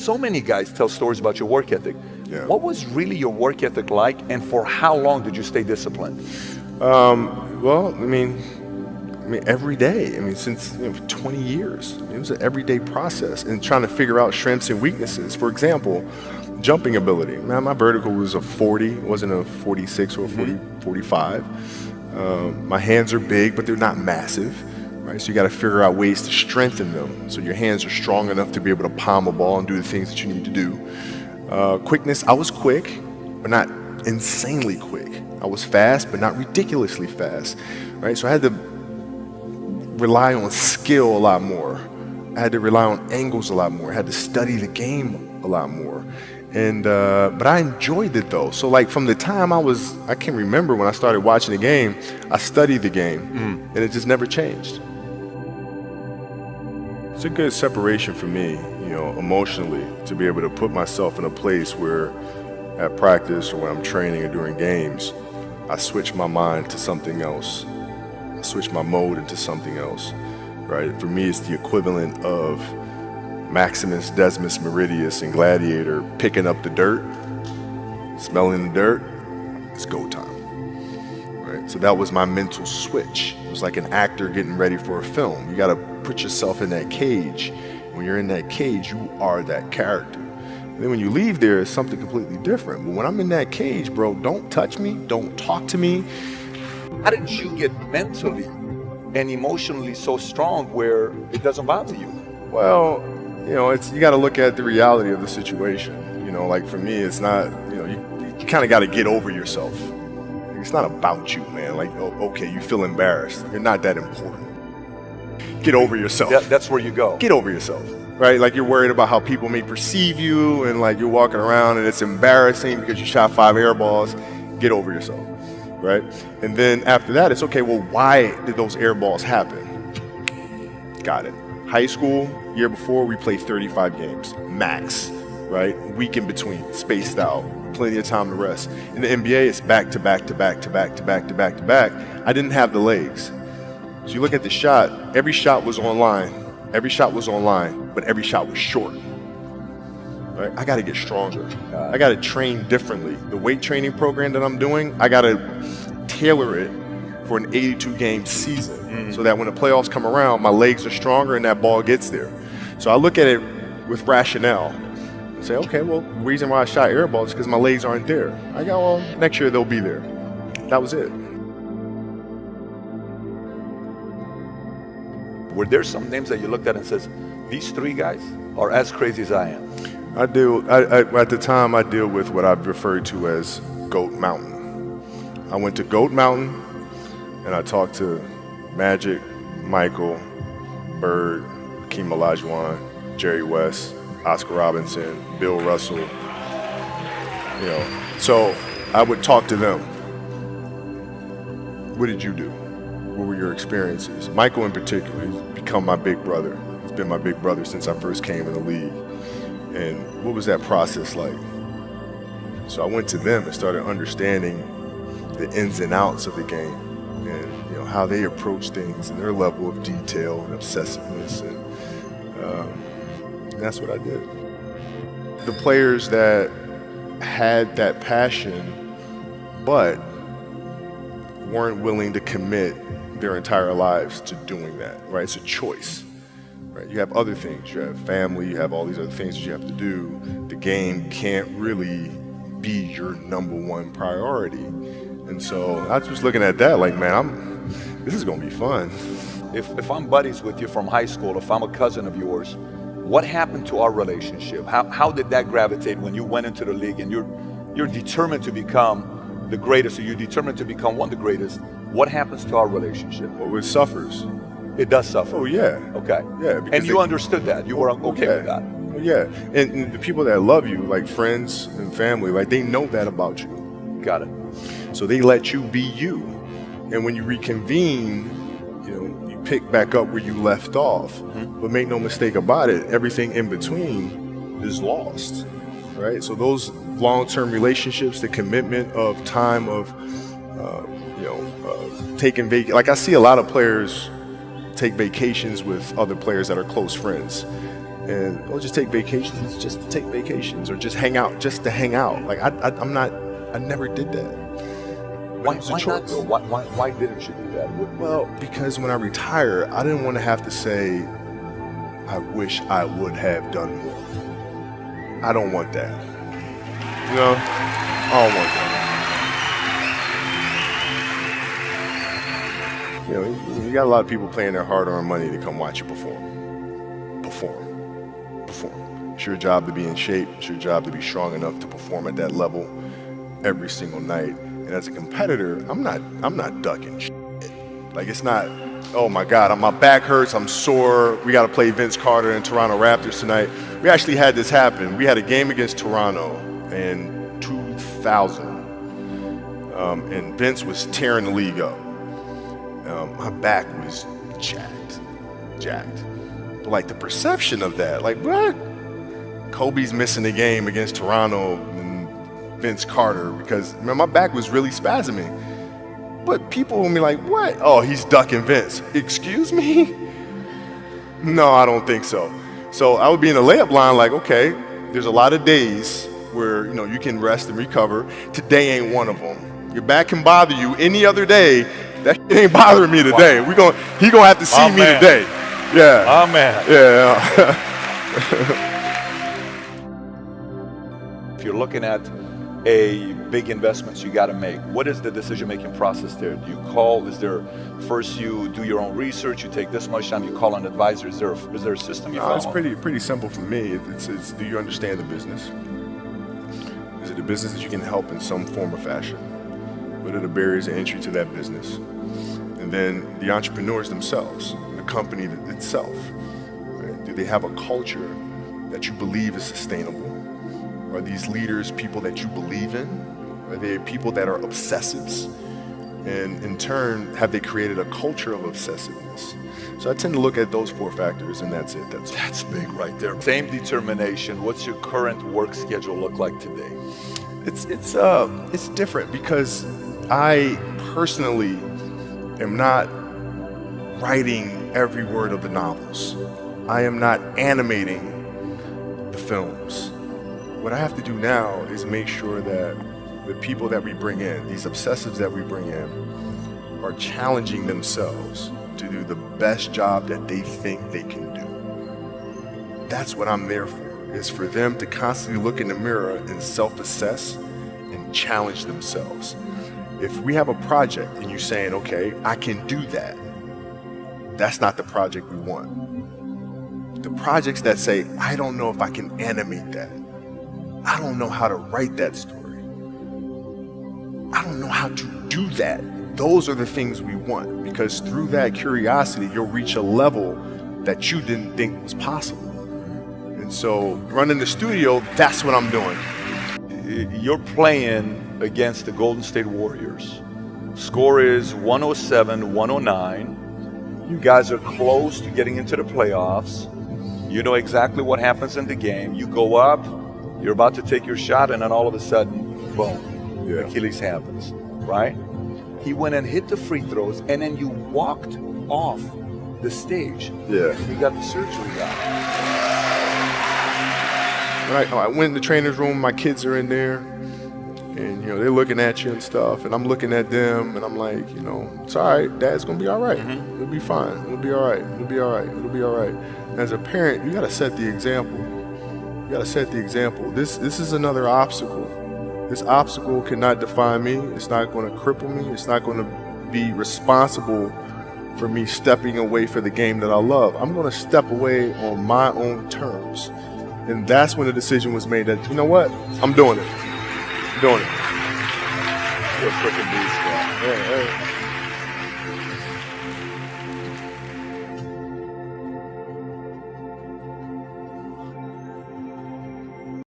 so many guys tell stories about your work ethic. Yeah. What was really your work ethic like, and for how long did you stay disciplined? Well, I mean, every day. I mean, since 20 years, it was an everyday process, and trying to figure out strengths and weaknesses. For example, jumping ability. Man, my vertical was a 40, it wasn't a 46 or a 40, 45. My hands are big, but they're not massive. Right, so you got to figure out ways to strengthen them so your hands are strong enough to be able to palm a ball and do the things that you need to do. Quickness, I was quick, but not insanely quick. I was fast, but not ridiculously fast. Right, so I had to rely on skill a lot more. I had to rely on angles a lot more. I had to study the game a lot more. And but I enjoyed it though. So like from the time I can remember when I started watching the game, I studied the game, and it just never changed. It's a good separation for me, emotionally, to be able to put myself in a place where at practice or when I'm training or during games, I switch my mind to something else. I switch my mode into something else, right? For me, it's the equivalent of Maximus, Decimus, Meridius, and Gladiator picking up the dirt, smelling the dirt. It's go time, right? So that was my mental switch. It was like an actor getting ready for a film. You got to put yourself in that cage. When you're in that cage, you are that character. And then when you leave there, it's something completely different. But when I'm in that cage, bro, don't touch me, don't talk to me. How did you get mentally and emotionally so strong where it doesn't bother you? Well, you got to look at the reality of the situation. Like for me, it's not, you kind of got to get over yourself. It's not about you, man. Like, okay, you feel embarrassed. You're not that important. Get over yourself. That's where you go. Get over yourself, right? Like you're worried about how people may perceive you, and like you're walking around and it's embarrassing because you shot 5 air balls. Get over yourself, right? And then after that, it's okay, well, why did those air balls happen? Got it. High school, year before, we played 35 games, max, right? Week in between, spaced out, plenty of time to rest. In the NBA, it's back to back to back to back to back to back to back. I didn't have the legs. So you look at the shot, every shot was online. Every shot was online, but every shot was short. Right? I got to get stronger. I got to train differently. The weight training program that I'm doing, I got to tailor it for an 82-game season so that when the playoffs come around, my legs are stronger and that ball gets there. So I look at it with rationale and say, okay, well, the reason why I shot air balls is because my legs aren't there. I go, well, next year they'll be there. That was it. Were there some names that you looked at and says, these 3 guys are as crazy as I am? At the time, I deal with what I've referred to as Goat Mountain. I went to Goat Mountain and I talked to Magic, Michael, Bird, Hakeem Olajuwon, Jerry West, Oscar Robinson, Bill Russell. So I would talk to them. What did you do? What were your experiences? Michael in particular, he's become my big brother. He's been my big brother since I first came in the league. And what was that process like? So I went to them and started understanding the ins and outs of the game and how they approach things and their level of detail and obsessiveness. And that's what I did. The players that had that passion but weren't willing to commit their entire lives to doing that, right? It's a choice, right? You have other things, you have family, you have all these other things that you have to do. The game can't really be your #1 priority. And so I was just looking at that like, man, this is gonna be fun. If I'm buddies with you from high school, if I'm a cousin of yours, what happened to our relationship? How did that gravitate when you went into the league and you're determined to become the greatest, or you're determined to become one of the greatest? What happens to our relationship? Well, it suffers. It does suffer. Oh yeah. Okay. Yeah. And you understood that. You were okay with that. Yeah. And the people that love you, like friends and family, like they know that about you. Got it. So they let you be you. And when you reconvene, you pick back up where you left off. But make no mistake about it, everything in between is lost. Right? So those long-term relationships, the commitment of time of taking like I see a lot of players take vacations with other players that are close friends. And just take vacations, just to take vacations, or just hang out, just to hang out. Like I never did that. Why not though? Why didn't you do that? Well, because when I retire, I didn't want to have to say, I wish I would have done more. I don't want that. You know, I don't want that. You know, you got a lot of people paying their hard-earned money to come watch you perform. It's your job to be in shape. It's your job to be strong enough to perform at that level every single night. And as a competitor, I'm not ducking shit. Like, it's not, oh my God, my back hurts, I'm sore, we got to play Vince Carter and Toronto Raptors tonight. We actually had this happen. We had a game against Toronto in 2000, and Vince was tearing the league up. My back was jacked. But like the perception of that, like, what? Kobe's missing the game against Toronto and Vince Carter because, man, my back was really spasming. But people will be like, what? Oh, he's ducking Vince. Excuse me? No, I don't think so. So I would be in the layup line like, okay, there's a lot of days where, you know, you can rest and recover. Today ain't one of them. Your back can bother you any other day. That shit ain't bothering me today. Wow. He gonna have to see me today. Yeah. Oh, man. Yeah. If you're looking at a big investments you got to make, what is the decision-making process there? Do you call? Is there first you do your own research? You take this much time. You call an advisor. Is there a system you follow? It's pretty simple for me. It's do you understand the business? Is it a business that you can help in some form or fashion? What are the barriers of entry to that business? And then the entrepreneurs themselves, the company itself. Right? Do they have a culture that you believe is sustainable? Are these leaders people that you believe in? Are they people that are obsessives? And in turn, have they created a culture of obsessiveness? So I tend to look at those 4 factors, and that's it. That's big right there. Same determination. What's your current work schedule look like today? It's different because I personally am not writing every word of the novels. I am not animating the films. What I have to do now is make sure that the people that we bring in, these obsessives that we bring in, are challenging themselves to do the best job that they think they can do. That's what I'm there for, is for them to constantly look in the mirror and self-assess and challenge themselves. If we have a project and you're saying, okay, I can do that, that's not the project we want. The projects that say, I don't know if I can animate that. I don't know how to write that story. I don't know how to do that. Those are the things we want, because through that curiosity, you'll reach a level that you didn't think was possible. And so running the studio, that's what I'm doing. You're playing against the Golden State Warriors. Score is 107-109. You guys are close to getting into the playoffs. You know exactly what happens in the game. You go up, you're about to take your shot, and then all of a sudden, boom, Achilles happens, right? He went and hit the free throws, and then you walked off the stage. Yeah. You got the surgery done. I went in the trainer's room, my kids are in there, and, you know, they're looking at you and stuff, and I'm looking at them, and I'm like, you know, it's all right, Dad's gonna be all right. Mm-hmm. It'll be fine. It'll be all right. It'll be all right. It'll be all right. As a parent, you gotta set the example. You gotta set the example. This is another obstacle. This obstacle cannot define me. It's not gonna cripple me. It's not gonna be responsible for me stepping away for the game that I love. I'm gonna step away on my own terms. And that's when the decision was made that, you know what, I'm doing it. I'm doing it. You're a freaking beast, man. Yeah.